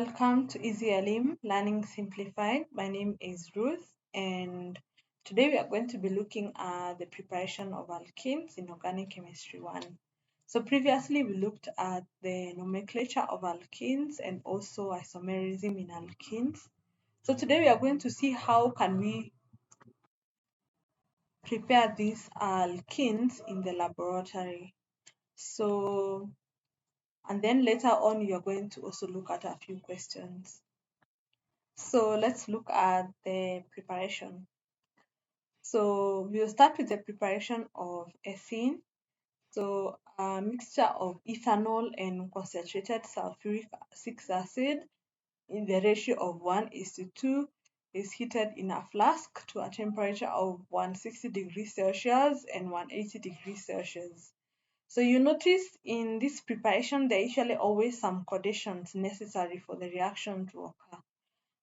Welcome to Easy Alim Learning Simplified. My name is Ruth, and today we are going to be looking at the preparation of alkenes in Organic Chemistry 1. So previously we looked at the nomenclature of alkenes and also isomerism in alkenes. So today we are going to see how can we prepare these alkenes in the laboratory. So, and then later on you are going to also look at a few questions. So let's look at the preparation. So we'll start with the preparation of ethene. So a mixture of ethanol and concentrated sulfuric 6 acid in the ratio of 1:2 is heated in a flask to a temperature of 160 degrees Celsius and 180 degrees Celsius. So you notice in this preparation there are usually always some conditions necessary for the reaction to occur.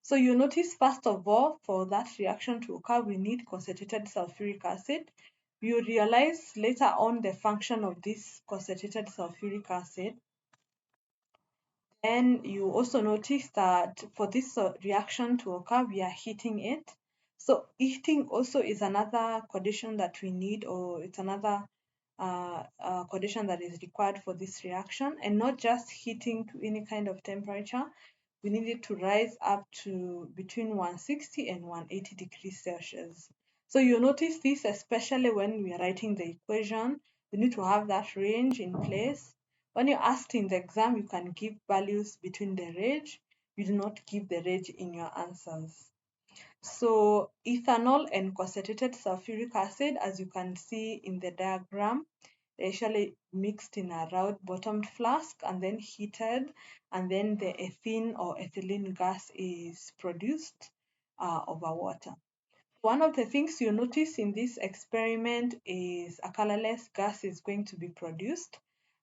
So you notice first of all, for that reaction to occur, we need concentrated sulfuric acid. You realize later on the function of this concentrated sulfuric acid. Then you also notice that for this reaction to occur, we are heating it. So heating also is another condition that we need, or it's another condition that is required for this reaction, and not just heating to any kind of temperature. We need it to rise up to between 160 and 180 degrees Celsius. So you notice this especially when we are writing the equation. We need to have that range in place. When you're asked in the exam, you can give values between the range. You do not give the range in your answers. So ethanol and concentrated sulfuric acid, as you can see in the diagram, they're usually mixed in a round bottomed flask and then heated, and then the ethene or ethylene gas is produced over water. One of the things you notice in this experiment is a colorless gas is going to be produced,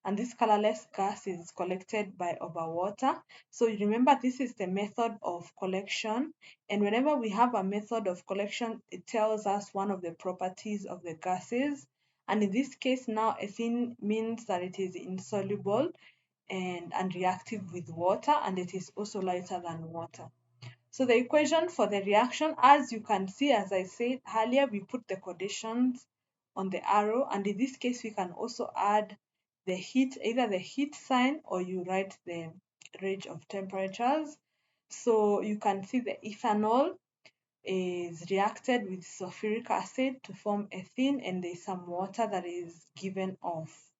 and this colorless gas is collected by over water. So you remember this is the method of collection, and whenever we have a method of collection, it tells us one of the properties of the gases. And in this case now, ethene means that it is insoluble and unreactive with water, and it is also lighter than water. So the equation for the reaction, as you can see, as I said earlier, we put the conditions on the arrow, and in this case, we can also add the heat, either the heat sign or you write the range of temperatures. So you can see the ethanol is reacted with sulfuric acid to form ethene, and there's some water that is given off.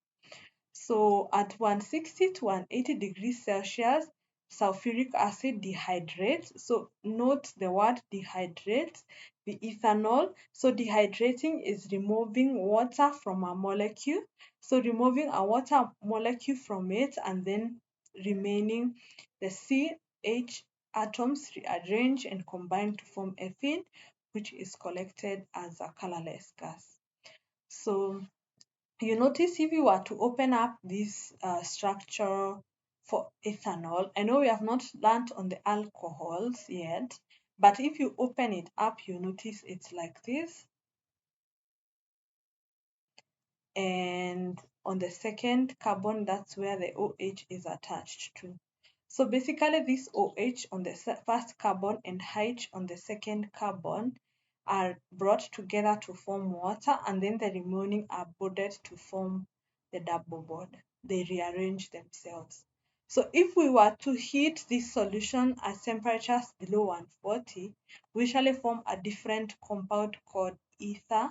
So at 160 to 180 degrees Celsius, sulfuric acid dehydrates. So note the word dehydrates, the ethanol. So dehydrating is removing water from a molecule. So removing a water molecule from it and then remaining the CH atoms rearrange and combine to form ethene, which is collected as a colorless gas. So you notice if you were to open up this structure for ethanol, I know we have not learned on the alcohols yet, but if you open it up, you notice it's like this. And on the second carbon, that's where the OH is attached to. So basically this OH on the first carbon and H on the second carbon are brought together to form water, and then the remaining are bonded to form the double bond. They rearrange themselves. So if we were to heat this solution at temperatures below 140, we shall form a different compound called ether,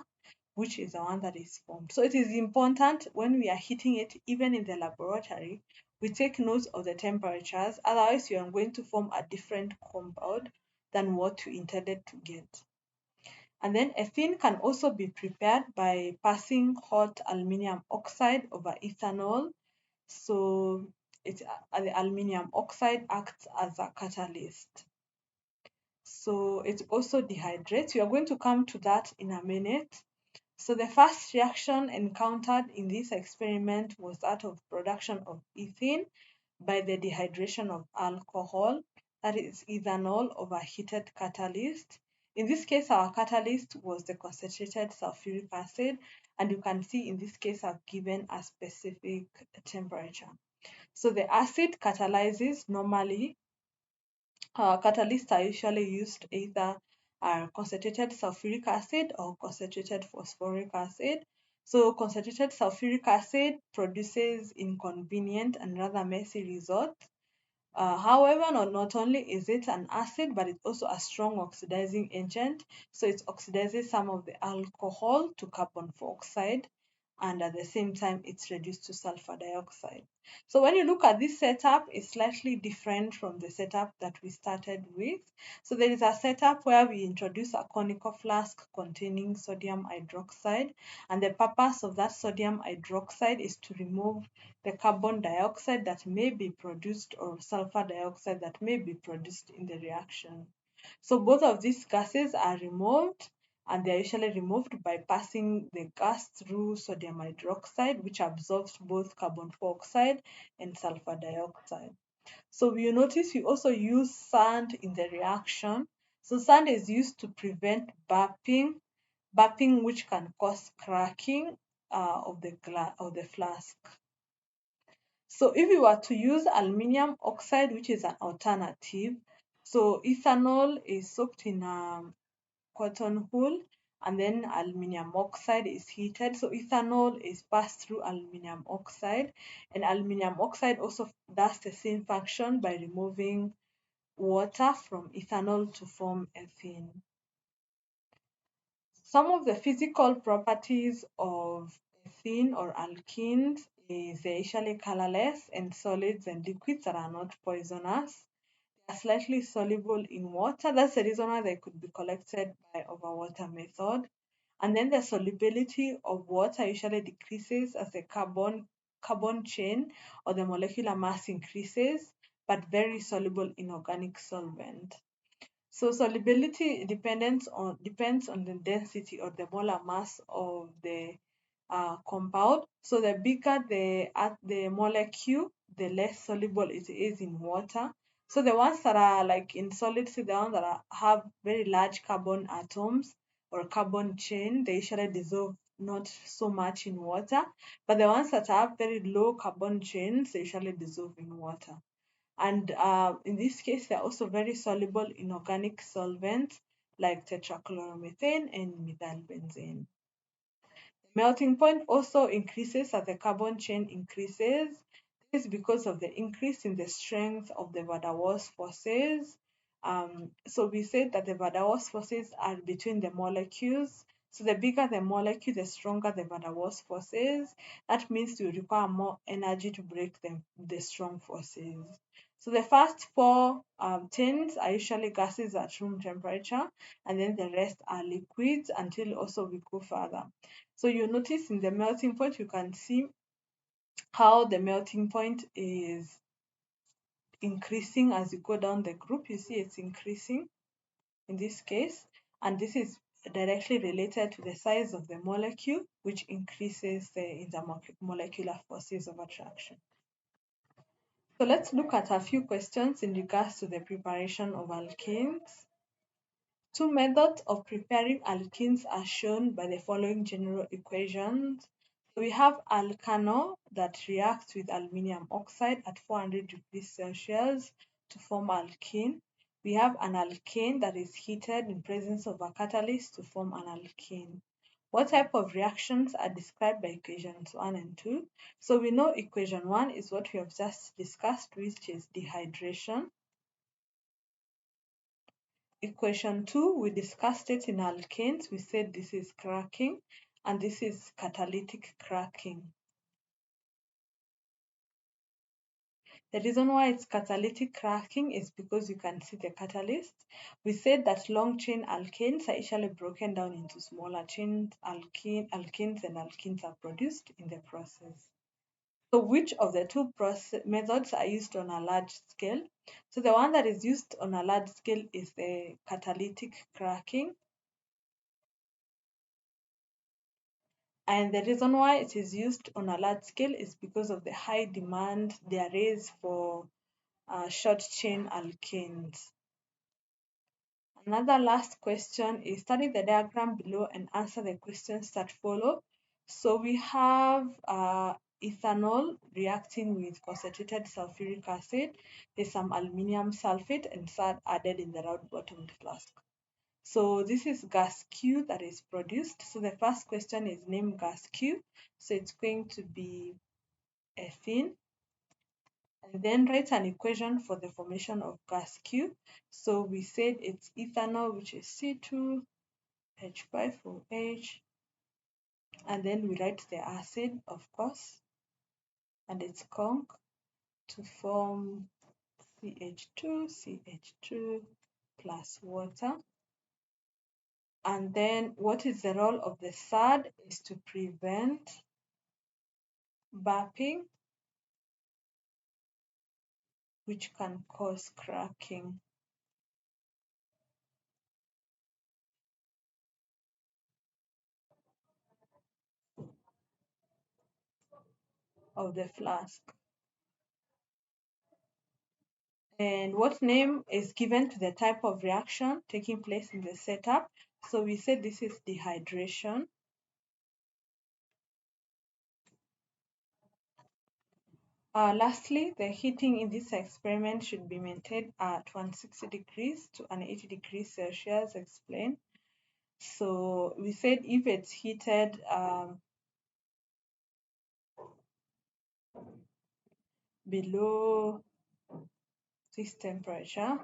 which is the one that is formed. So it is important when we are heating it, even in the laboratory, we take note of the temperatures, otherwise you are going to form a different compound than what you intended to get. And then ethene can also be prepared by passing hot aluminium oxide over ethanol. So the aluminium oxide acts as a catalyst. So it also dehydrates. We are going to come to that in a minute. So the first reaction encountered in this experiment was that of production of ethene by the dehydration of alcohol, that is ethanol over heated catalyst. In this case, our catalyst was the concentrated sulfuric acid, and you can see in this case I've given a specific temperature. So the acid catalyzes normally Catalysts are usually used either are concentrated sulfuric acid or concentrated phosphoric acid. So concentrated sulfuric acid produces inconvenient and rather messy results. However, not only is it an acid, but it's also a strong oxidizing agent. So it oxidizes some of the alcohol to carbon dioxide, and at the same time, it's reduced to sulfur dioxide. So when you look at this setup, it's slightly different from the setup that we started with. So there is a setup where we introduce a conical flask containing sodium hydroxide, and the purpose of that sodium hydroxide is to remove the carbon dioxide that may be produced or sulfur dioxide that may be produced in the reaction. So both of these gases are removed, and they're usually removed by passing the gas through sodium hydroxide, which absorbs both carbon dioxide and sulfur dioxide. So you notice we also use sand in the reaction. So sand is used to prevent burping which can cause cracking of the flask. So if we were to use aluminium oxide, which is an alternative, so ethanol is soaked in cotton wool, and then aluminium oxide is heated. So ethanol is passed through aluminium oxide, and aluminium oxide also does the same function by removing water from ethanol to form ethene. Some of the physical properties of ethene or alkenes is they're usually colorless and solids and liquids that are not poisonous. They are slightly soluble in water. That's the reason why they could be collected by overwater method. And then the solubility of water usually decreases as the carbon chain or the molecular mass increases, but very soluble in organic solvent. So solubility depends on the density or the molar mass of the compound. So the bigger the molecule, the less soluble it is in water. So the ones that are like in solid state, the ones that have very large carbon atoms or carbon chain, they usually dissolve not so much in water. But the ones that have very low carbon chains, they usually dissolve in water. And in this case, they're also very soluble in organic solvents like tetrachloromethane and methylbenzene. Melting point also increases as the carbon chain increases. This is because of the increase in the strength of the van der Waals forces. So we said that the van der Waals forces are between the molecules. So the bigger the molecule, the stronger the van der Waals forces. That means you require more energy to break the strong forces. So the first four chains are usually gases at room temperature, and then the rest are liquids until also we go further. So you notice in the melting point, you can see how the melting point is increasing as you go down the group. You see it's increasing in this case, and this is directly related to the size of the molecule, which increases the intermolecular forces of attraction. So let's look at a few questions in regards to the preparation of alkenes. Two methods of preparing alkenes are shown by the following general equations. We have alkanol that reacts with aluminium oxide at 400 degrees Celsius to form alkene. We have an alkane that is heated in presence of a catalyst to form an alkene. What type of reactions are described by equations 1 and 2? So we know equation 1 is what we have just discussed, which is dehydration. Equation 2, we discussed it in alkanes. We said this is cracking and this is catalytic cracking. The reason why it's catalytic cracking is because you can see the catalyst. We said that long chain alkanes are usually broken down into smaller chains, alkenes and alkenes are produced in the process. So which of the two methods are used on a large scale? So the one that is used on a large scale is the catalytic cracking. And the reason why it is used on a large scale is because of the high demand there is for short chain alkanes. Another last question is study the diagram below and answer the questions that follow. So we have ethanol reacting with concentrated sulfuric acid. There's some aluminum sulfate and salt added in the round bottomed flask. So this is gas Q that is produced. So the first question is name gas Q. So it's going to be ethene. And then write an equation for the formation of gas Q. So we said it's ethanol, which is C2H5OH. And then we write the acid, of course, and its conc to form CH2 plus water. And then what is the role of the third is to prevent burping, which can cause cracking of the flask. And what name is given to the type of reaction taking place in the setup? So we said this is dehydration. Lastly, the heating in this experiment should be maintained at 160 degrees to an 80 degrees Celsius. Explain. So we said if it's heated below this temperature,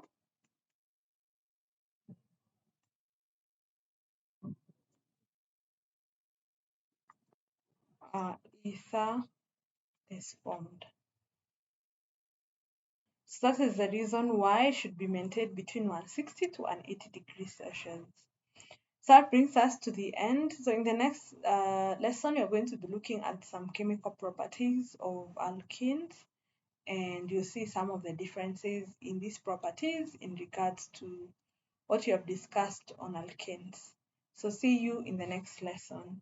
ether is formed. So that is the reason why it should be maintained between 160 to 180 degrees Celsius. So that brings us to the end. So in the next lesson, you're going to be looking at some chemical properties of alkenes, and you'll see some of the differences in these properties in regards to what you have discussed on alkenes. So see you in the next lesson.